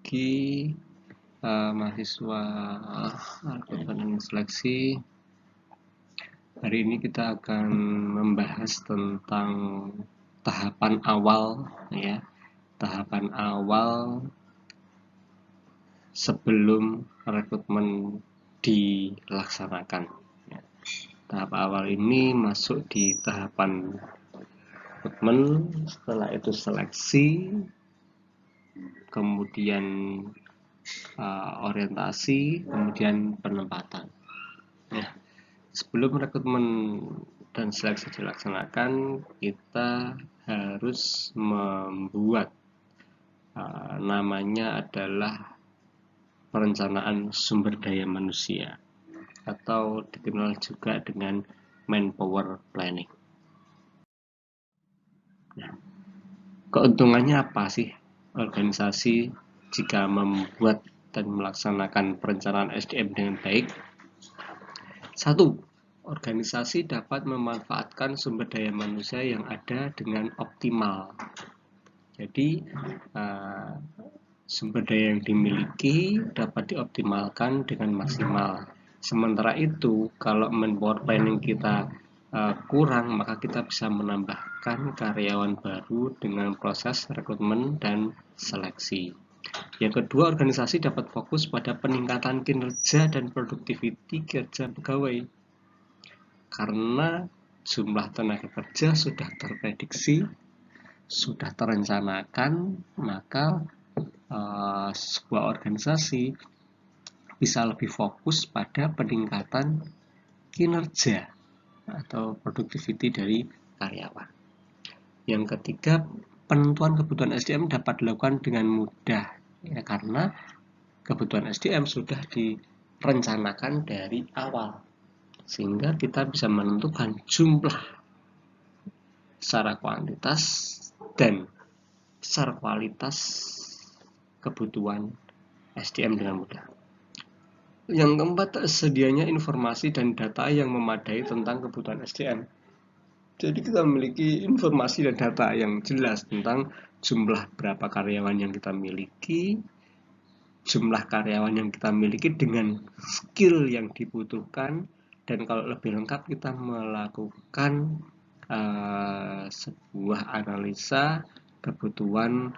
pagi mahasiswa rekrutmen dan seleksi. Hari ini kita akan membahas tentang tahapan awal, ya, tahapan awal sebelum rekrutmen dilaksanakan. Tahap awal ini masuk di tahapan rekrutmen, setelah itu seleksi, kemudian orientasi, kemudian penempatan. Ya, sebelum rekrutmen dan seleksi dilaksanakan, kita harus membuat namanya adalah perencanaan sumber daya manusia, atau dikenal juga dengan manpower planning. Nah, keuntungannya apa sih organisasi jika membuat dan melaksanakan perencanaan SDM dengan baik? 1. Organisasi dapat memanfaatkan sumber daya manusia yang ada dengan optimal. Jadi, sumber daya yang dimiliki dapat dioptimalkan dengan maksimal. Sementara itu, kalau manpower planning kita kurang, maka kita bisa menambahkan karyawan baru dengan proses rekrutmen dan seleksi. Yang kedua, organisasi dapat fokus pada peningkatan kinerja dan produktiviti kerja pegawai. Karena jumlah tenaga kerja sudah terprediksi, sudah terencanakan, maka sebuah organisasi bisa lebih fokus pada peningkatan kinerja atau productivity dari karyawan. Yang ketiga, penentuan kebutuhan SDM dapat dilakukan dengan mudah, ya, karena kebutuhan SDM sudah direncanakan dari awal, sehingga kita bisa menentukan jumlah secara kuantitas dan secara kualitas kebutuhan SDM dengan mudah. Yang keempat, sedianya informasi dan data yang memadai tentang kebutuhan SDM. Jadi kita memiliki informasi dan data yang jelas tentang jumlah berapa karyawan yang kita miliki, jumlah karyawan yang kita miliki dengan skill yang dibutuhkan, dan kalau lebih lengkap kita melakukan sebuah analisa kebutuhan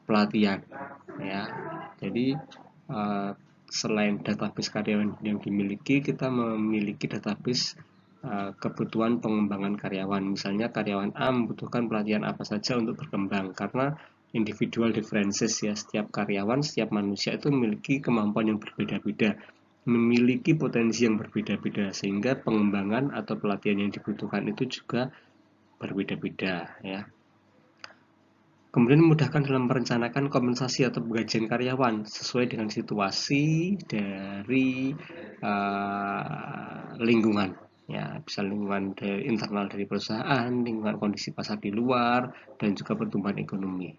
pelatihan, ya. Jadi selain database karyawan yang dimiliki, kita memiliki database kebutuhan pengembangan karyawan. Misalnya karyawan A membutuhkan pelatihan apa saja untuk berkembang, karena individual differences, ya, setiap karyawan, setiap manusia itu memiliki kemampuan yang berbeda-beda, memiliki potensi yang berbeda-beda, sehingga pengembangan atau pelatihan yang dibutuhkan itu juga berbeda-beda, ya. Kemudian memudahkan dalam merencanakan kompensasi atau penggajian karyawan sesuai dengan situasi dari lingkungan, ya, bisa lingkungan dari internal dari perusahaan, lingkungan kondisi pasar di luar, dan juga pertumbuhan ekonomi.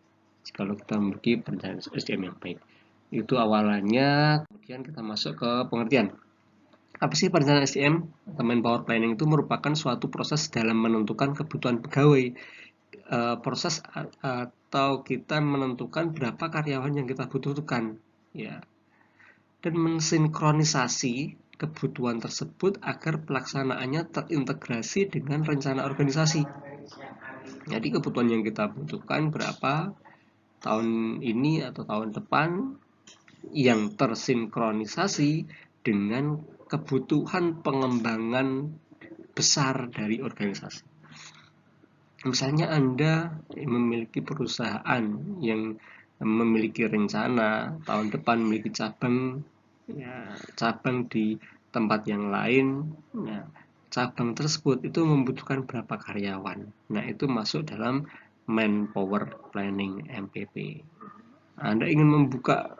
Kalau kita memiliki perencanaan SDM yang baik, itu awalannya. Kemudian kita masuk ke pengertian. Apa sih perencanaan SDM? Manpower planning itu merupakan suatu proses dalam menentukan kebutuhan pegawai. Proses atau kita menentukan berapa karyawan yang kita butuhkan, ya, dan mensinkronisasi kebutuhan tersebut agar pelaksanaannya terintegrasi dengan rencana organisasi. Jadi kebutuhan yang kita butuhkan berapa tahun ini atau tahun depan, yang tersinkronisasi dengan kebutuhan pengembangan besar dari organisasi. Misalnya Anda memiliki perusahaan yang memiliki rencana tahun depan memiliki cabang, ya, cabang di tempat yang lain. Nah, cabang tersebut itu membutuhkan berapa karyawan. Nah, itu masuk dalam manpower planning MPP. Anda ingin membuka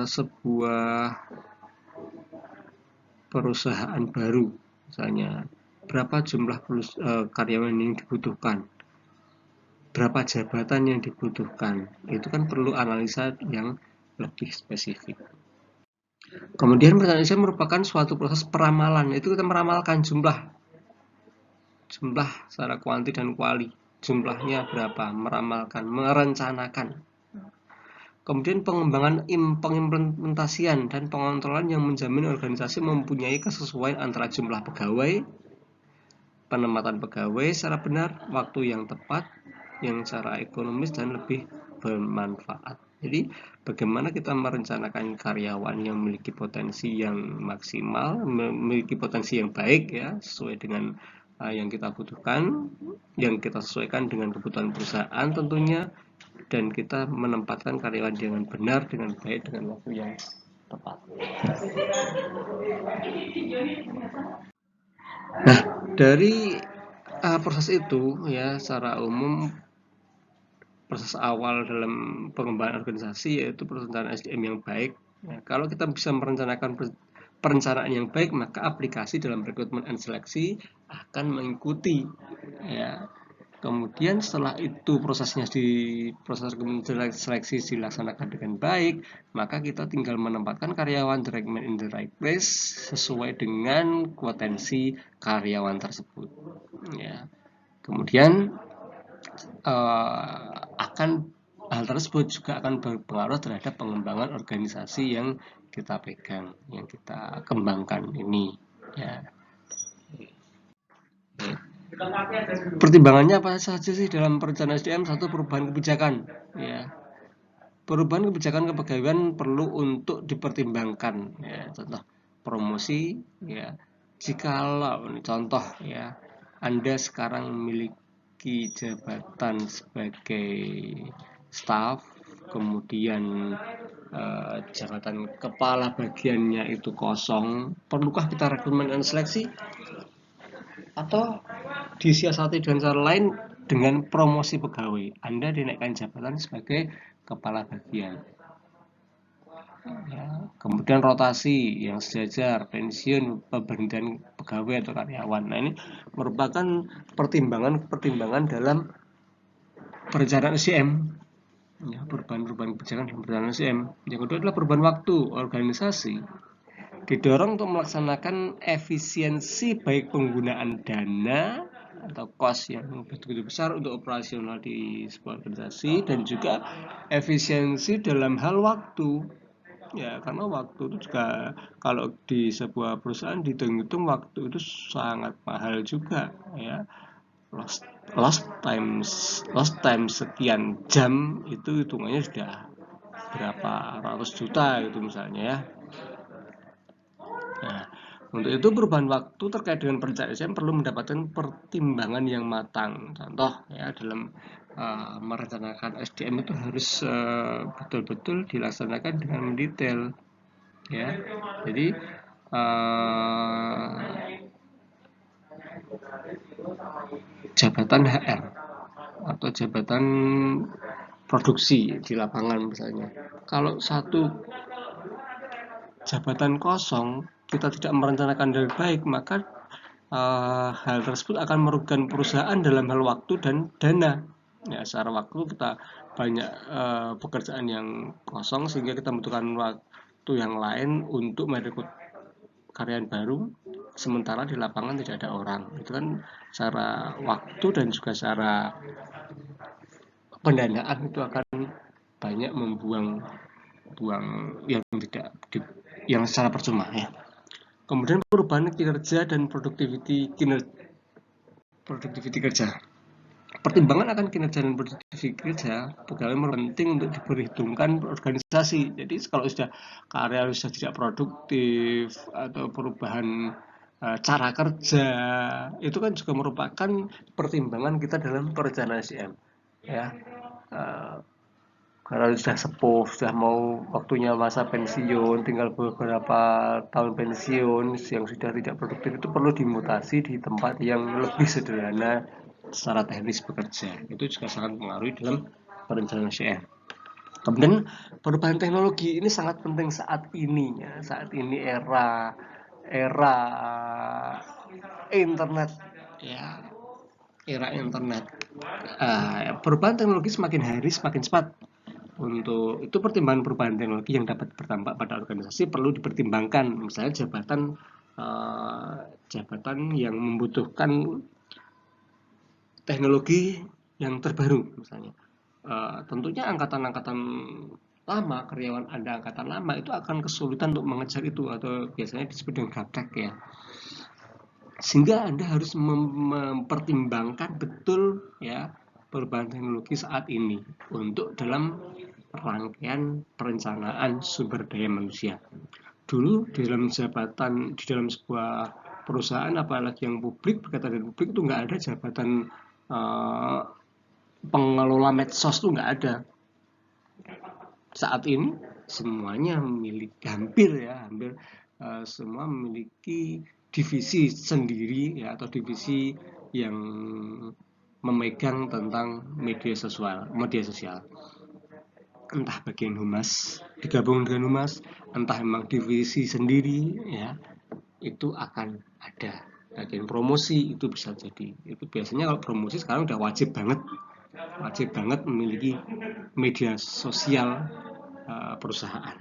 sebuah perusahaan baru, misalnya berapa jumlah karyawan yang dibutuhkan, berapa jabatan yang dibutuhkan, itu kan perlu analisa yang lebih spesifik. Kemudian perencanaan merupakan suatu proses peramalan, itu kita meramalkan jumlah secara kuanti dan kuali, jumlahnya berapa, meramalkan, merencanakan. Kemudian pengembangan pengimplementasian dan pengontrolan yang menjamin organisasi mempunyai kesesuaian antara jumlah pegawai, penempatan pegawai secara benar, waktu yang tepat, yang secara ekonomis dan lebih bermanfaat. Jadi bagaimana kita merencanakan karyawan yang memiliki potensi yang maksimal, memiliki potensi yang baik ya, sesuai dengan yang kita butuhkan, yang kita sesuaikan dengan kebutuhan perusahaan tentunya, dan kita menempatkan karyawan dengan benar, dengan baik, dengan waktu yang tepat. Nah, dari proses itu ya, secara umum proses awal dalam pengembangan organisasi yaitu perencanaan SDM yang baik. Nah, kalau kita bisa merencanakan perencanaan yang baik, maka aplikasi dalam rekrutmen dan seleksi akan mengikuti ya. Kemudian setelah itu proses seleksi dilaksanakan dengan baik, maka kita tinggal menempatkan karyawan direct man in the right place sesuai dengan potensi karyawan tersebut. Ya. Kemudian hal tersebut juga akan berpengaruh terhadap pengembangan organisasi yang kita pegang, yang kita kembangkan ini. Ya. Pertimbangannya apa saja sih dalam perencanaan SDM? Satu, perubahan kebijakan. Ya. Perubahan kebijakan kepegawaian perlu untuk dipertimbangkan. Ya. Contoh promosi. Ya. Jikalau contoh ya, Anda sekarang memiliki jabatan sebagai staf, kemudian jabatan kepala bagiannya itu kosong, perlukah kita rekrutmen dan seleksi? Atau disiasati dengan cara lain dengan promosi pegawai, Anda dinaikkan jabatan sebagai kepala bagian ya. Kemudian rotasi yang sejajar, pensiun, pemberhentian pegawai atau karyawan. Nah, ini merupakan pertimbangan dalam perencanaan SDM ya, perubahan kebijakan dalam perencanaan SDM. Yang kedua adalah perubahan waktu. Organisasi didorong untuk melaksanakan efisiensi baik penggunaan dana atau cost yang begitu besar untuk operasional di sebuah organisasi, dan juga efisiensi dalam hal waktu ya, karena waktu itu juga kalau di sebuah perusahaan dihitung-hitung waktu itu sangat mahal juga ya. Lost time sekian jam itu hitungannya sudah berapa ratus juta itu misalnya ya. Nah, untuk itu perubahan waktu terkait dengan perencanaan SDM perlu mendapatkan pertimbangan yang matang. Contoh ya, dalam merencanakan SDM itu harus betul-betul dilaksanakan dengan mendetail ya. Jadi jabatan HR atau jabatan produksi di lapangan misalnya, kalau satu jabatan kosong kita tidak merencanakan dengan baik, maka hal tersebut akan merugikan perusahaan dalam hal waktu dan dana ya. Secara waktu kita banyak pekerjaan yang kosong sehingga kita membutuhkan waktu yang lain untuk merekrut karyawan baru, sementara di lapangan tidak ada orang. Itu kan secara waktu dan juga secara pendanaan itu akan banyak membuang yang secara percuma ya. Kemudian perubahan kinerja dan produktiviti kerja. Pertimbangan akan kinerja dan produktiviti kerja pegawai penting untuk diperhitungkan organisasi. Jadi kalau sudah karyawan sudah tidak produktif atau perubahan cara kerja, itu kan juga merupakan pertimbangan kita dalam perencanaan SDM ya. Karena sudah sepuh, sudah mau waktunya masa pensiun, tinggal beberapa tahun pensiun, yang sudah tidak produktif itu perlu dimutasi di tempat yang lebih sederhana secara teknis bekerja. Itu juga sangat mempengaruhi dalam perencanaan SDM. Kemudian perubahan teknologi ini sangat penting saat ini ya. Saat ini era internet ya, era internet. Perubahan teknologi semakin hari semakin cepat. Untuk itu pertimbangan perubahan teknologi yang dapat berdampak pada organisasi perlu dipertimbangkan. Misalnya jabatan yang membutuhkan teknologi yang terbaru misalnya. Tentunya angkatan-angkatan lama, karyawan Anda angkatan lama itu akan kesulitan untuk mengejar itu, atau biasanya disebut dengan gaptek ya. Sehingga Anda harus mempertimbangkan betul ya perubahan teknologi saat ini untuk dalam rangkaian perencanaan sumber daya manusia. Dulu di dalam jabatan, di dalam sebuah perusahaan, apalagi yang publik, berkaitan dengan publik, itu nggak ada jabatan uh, pengelola medsos, tuh nggak ada. Saat ini semuanya memiliki, hampir semua memiliki divisi sendiri ya, atau divisi yang memegang tentang media sosial. Entah bagian humas digabung dengan humas, entah memang divisi sendiri ya, itu akan ada. Bagian promosi itu bisa jadi. Itu biasanya kalau promosi sekarang udah wajib banget memiliki media sosial perusahaan,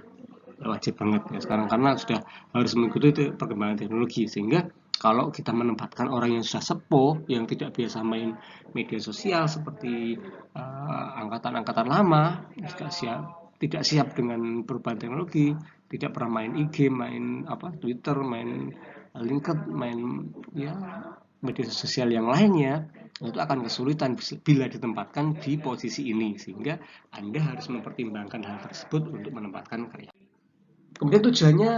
wajib banget ya sekarang, karena sudah harus mengikuti perkembangan teknologi. Sehingga kalau kita menempatkan orang yang sudah sepuh, yang tidak biasa main media sosial seperti angkatan-angkatan lama, tidak siap dengan perubahan teknologi, tidak pernah main IG, main Twitter, main LinkedIn, main ya media sosial yang lainnya, itu akan kesulitan bila ditempatkan di posisi ini. Sehingga Anda harus mempertimbangkan hal tersebut untuk menempatkan karya. Kemudian tujuannya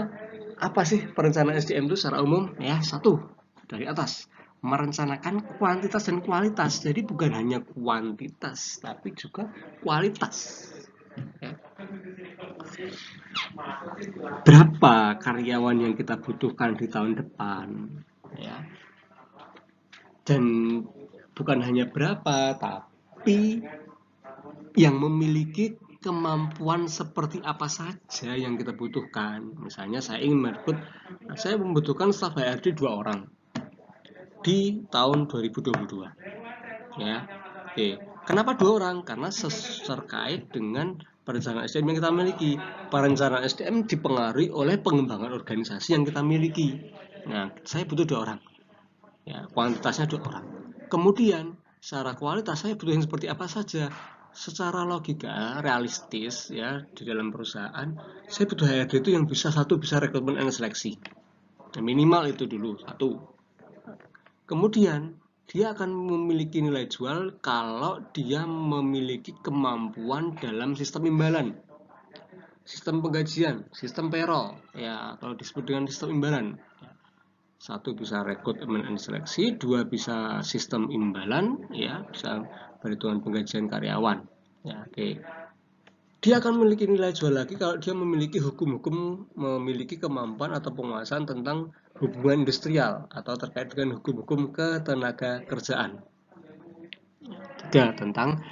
apa sih perencanaan SDM itu secara umum? Ya, satu, dari atas, merencanakan kuantitas dan kualitas. Jadi bukan hanya kuantitas, tapi juga kualitas. Ya. Berapa karyawan yang kita butuhkan di tahun depan? Ya. Dan bukan hanya berapa, tapi yang memiliki kemampuan seperti apa saja yang kita butuhkan. Misalnya saya membutuhkan staf HRD 2 orang di tahun 2022 ya. Oke. Kenapa 2 orang? Karena terkait dengan perencanaan SDM yang kita miliki. Perencanaan SDM dipengaruhi oleh pengembangan organisasi yang kita miliki. Nah, saya butuh 2 orang ya, kuantitasnya 2 orang. Kemudian secara kualitas saya butuh yang seperti apa saja. Secara logika realistis ya, di dalam perusahaan saya butuh HRD itu yang bisa rekrutmen dan seleksi, minimal itu dulu satu. Kemudian dia akan memiliki nilai jual kalau dia memiliki kemampuan dalam sistem imbalan, sistem penggajian, sistem payroll ya, atau disebut dengan sistem imbalan. Satu bisa rekrutmen dan seleksi, dua bisa sistem imbalan ya, bisa perhitungan penggajian karyawan ya. Oke. Dia akan memiliki nilai jual lagi kalau dia memiliki memiliki kemampuan atau penguasaan tentang hubungan industrial atau terkait dengan hukum-hukum ketenaga kerjaan. Tiga tentang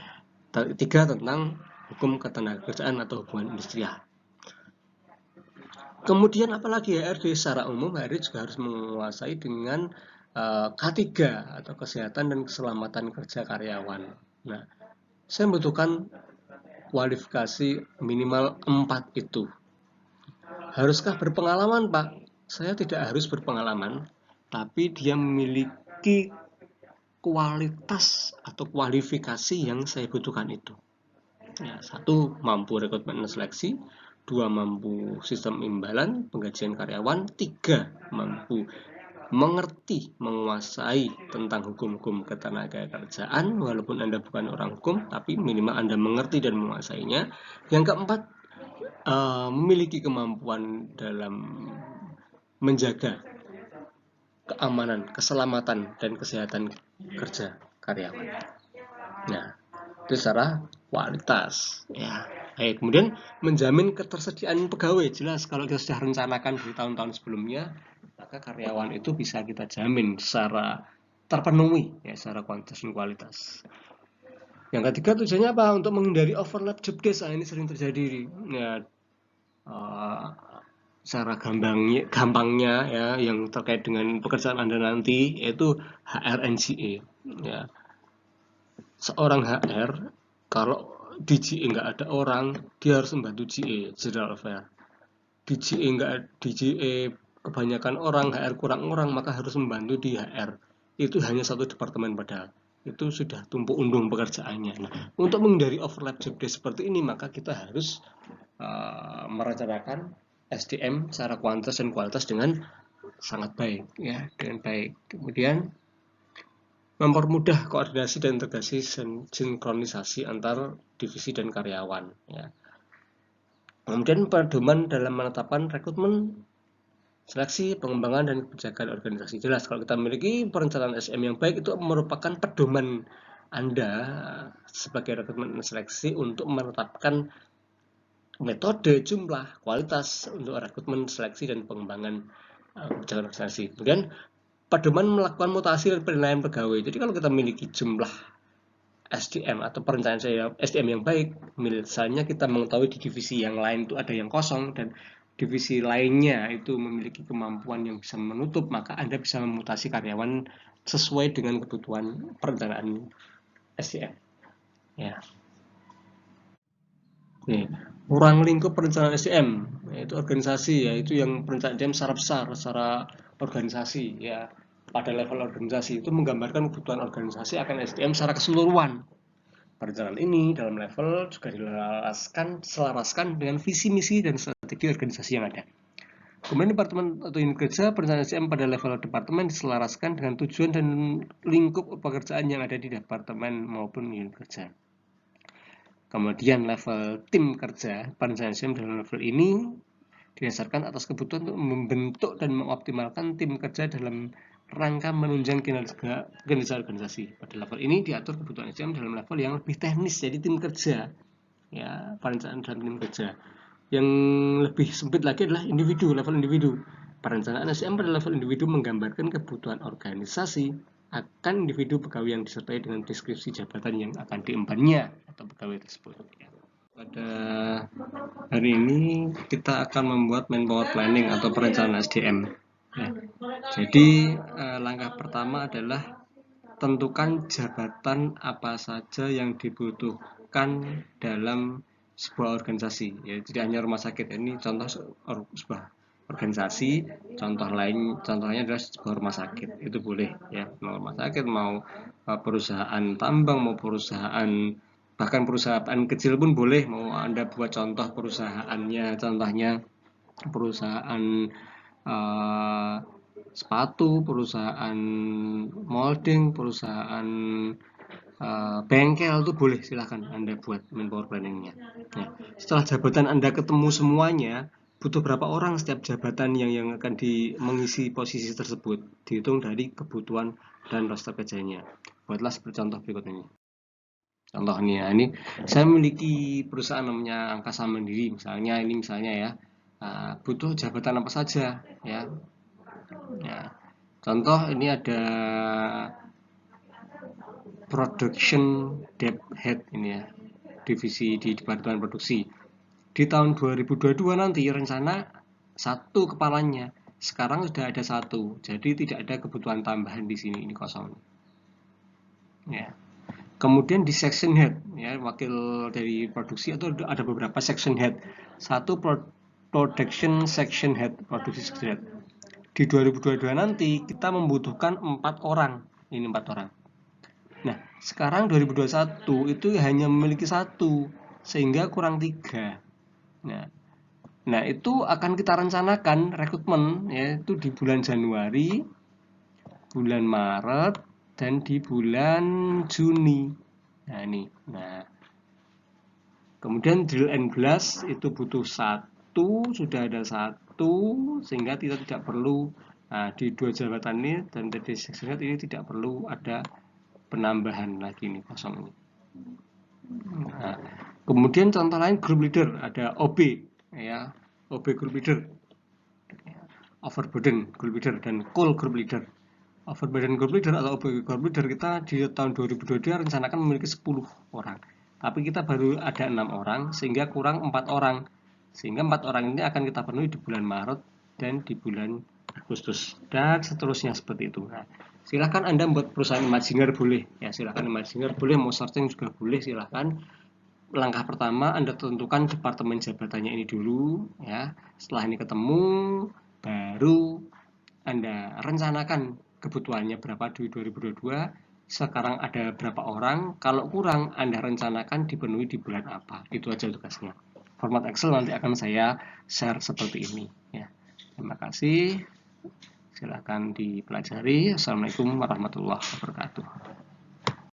hukum ketenaga kerjaan atau hubungan industrial. Kemudian apalagi HRD secara umum, HRD juga harus menguasai dengan K3 atau kesehatan dan keselamatan kerja karyawan. Nah, saya membutuhkan kualifikasi minimal 4 itu. Haruskah berpengalaman, Pak? Saya tidak harus berpengalaman, tapi dia memiliki kualitas atau kualifikasi yang saya butuhkan itu. Ya, satu, mampu rekrutmen dan seleksi. Dua, mampu sistem imbalan, penggajian karyawan. Tiga, mampu mengerti, menguasai tentang hukum-hukum ketenaga kerjaan, walaupun Anda bukan orang hukum, tapi minimal Anda mengerti dan menguasainya. Yang keempat, memiliki kemampuan dalam menjaga keamanan, keselamatan, dan kesehatan kerja karyawan. Nah, itu secara kualitas ya. Kemudian menjamin ketersediaan pegawai. Jelas kalau kita sudah rencanakan di tahun-tahun sebelumnya, maka karyawan itu bisa kita jamin secara terpenuhi ya, secara kuantitas dan kualitas. Yang ketiga, tujuannya apa? Untuk menghindari overlap job desk. Ini sering terjadi ya, secara gampangnya ya, yang terkait dengan pekerjaan Anda nanti, yaitu HRNGE ya. Seorang HR kalau di GE nggak ada orang, dia harus membantu GE, General Affair. Di GE kebanyakan orang, HR kurang orang, maka harus membantu di HR. Itu hanya satu departemen padahal. Itu sudah tumpuk undung pekerjaannya. Nah, untuk menghindari overlap job desk seperti ini, maka kita harus merencanakan SDM secara kuantitas dan kualitas dengan sangat baik, ya, dengan baik. Kemudian mempermudah koordinasi dan integrasi sinkronisasi antar divisi dan karyawan, ya. Kemudian pedoman dalam menetapkan rekrutmen, seleksi, pengembangan, dan kebijakan organisasi. Jelas kalau kita memiliki perencanaan SDM yang baik, itu merupakan pedoman Anda sebagai rekrutmen dan seleksi untuk menetapkan metode, jumlah, kualitas untuk rekrutmen, seleksi, dan pengembangan kebijakan organisasi. Kemudian pedoman melakukan mutasi dan penilaian pegawai. Jadi kalau kita memiliki jumlah SDM atau perencanaan SDM yang baik, misalnya kita mengetahui di divisi yang lain itu ada yang kosong dan divisi lainnya itu memiliki kemampuan yang bisa menutup, maka Anda bisa memutasi karyawan sesuai dengan kebutuhan perencanaan SDM. Ya. Nih, ruang lingkup perencanaan SDM, yaitu organisasi, yaitu yang perencanaan SDM secara besar, secara organisasi, ya. Pada level organisasi itu menggambarkan kebutuhan organisasi akan SDM secara keseluruhan. Perencanaan ini dalam level juga diselaraskan dengan visi misi dan strategi organisasi yang ada. Kemudian departemen atau unit kerja perencanaan SDM pada level departemen diselaraskan dengan tujuan dan lingkup pekerjaan yang ada di departemen maupun unit kerja. Kemudian level tim kerja perencanaan SDM dalam level ini didasarkan atas kebutuhan untuk membentuk dan mengoptimalkan tim kerja dalam rangka menunjang kinerja organisasi. Pada level ini diatur kebutuhan SDM dalam level yang lebih teknis, jadi tim kerja, ya, perencanaan dalam tim kerja. Yang lebih sempit lagi adalah individu, level individu. Perencanaan SDM pada level individu menggambarkan kebutuhan organisasi akan individu pegawai yang disertai dengan deskripsi jabatan yang akan diembannya atau pegawai tersebut. Pada hari ini kita akan membuat manpower planning atau perencanaan SDM. Ya. Jadi langkah pertama adalah tentukan jabatan apa saja yang dibutuhkan dalam sebuah organisasi. Ya, tidak hanya rumah sakit. Ini contoh sebuah organisasi. Contohnya adalah sebuah rumah sakit. Itu boleh, ya. Mau rumah sakit, mau perusahaan tambang, mau perusahaan, bahkan perusahaan kecil pun boleh. Mau Anda buat contoh perusahaannya, contohnya perusahaan sepatu, perusahaan molding, perusahaan bengkel, itu boleh, silahkan Anda buat manpower planningnya. Ya. Setelah jabatan Anda ketemu semuanya, butuh berapa orang setiap jabatan yang akan mengisi posisi tersebut, dihitung dari kebutuhan dan roster kerjanya. Buatlah seperti contoh berikut ini. Contohnya ini saya memiliki perusahaan namanya Angkasa Mandiri, misalnya ya, butuh jabatan apa saja, ya. Ya. Contoh ini ada production depth head ini, ya, divisi di departemen produksi. Di tahun 2022 nanti rencana satu kepalanya. Sekarang sudah ada satu, jadi tidak ada kebutuhan tambahan di sini, ini kosong. Ya. Kemudian di section head, ya, wakil dari produksi atau ada beberapa section head. Satu production section head, produksi section head. Di 2022 nanti kita membutuhkan 4 orang. Ini 4 orang. Nah, sekarang 2021 itu hanya memiliki satu, sehingga kurang 3. Nah, itu akan kita rencanakan rekrutmen, yaitu di bulan Januari, bulan Maret, dan di bulan Juni. Nah, ini. Nah, kemudian drill and blast itu butuh satu, sudah ada satu, sehingga kita tidak perlu, di 2 jabatan ini dan di section ini tidak perlu ada penambahan lagi, ini kosong ini. Nah, kemudian contoh lain group leader, ada OB, ya, OB group leader, overburden group leader, dan call group leader. Overburden group leader atau OB group leader kita di tahun 2022 rencanakan memiliki 10 orang. Tapi kita baru ada 6 orang, sehingga kurang 4 orang. Sehingga 4 orang ini akan kita penuhi di bulan Maret dan di bulan Agustus, dan seterusnya seperti itu. Nah, silahkan Anda membuat perusahaan imajiner boleh, ya, silahkan imajiner boleh, mau searching juga boleh, silahkan. Langkah pertama Anda tentukan departemen jabatannya ini dulu, ya. Setelah ini ketemu, baru Anda rencanakan kebutuhannya berapa di 2022. Sekarang ada berapa orang, kalau kurang Anda rencanakan dipenuhi di bulan apa. Itu aja tugasnya. format Excel nanti akan saya share seperti ini ya. Terima kasih. Silakan dipelajari. Assalamualaikum warahmatullahi wabarakatuh.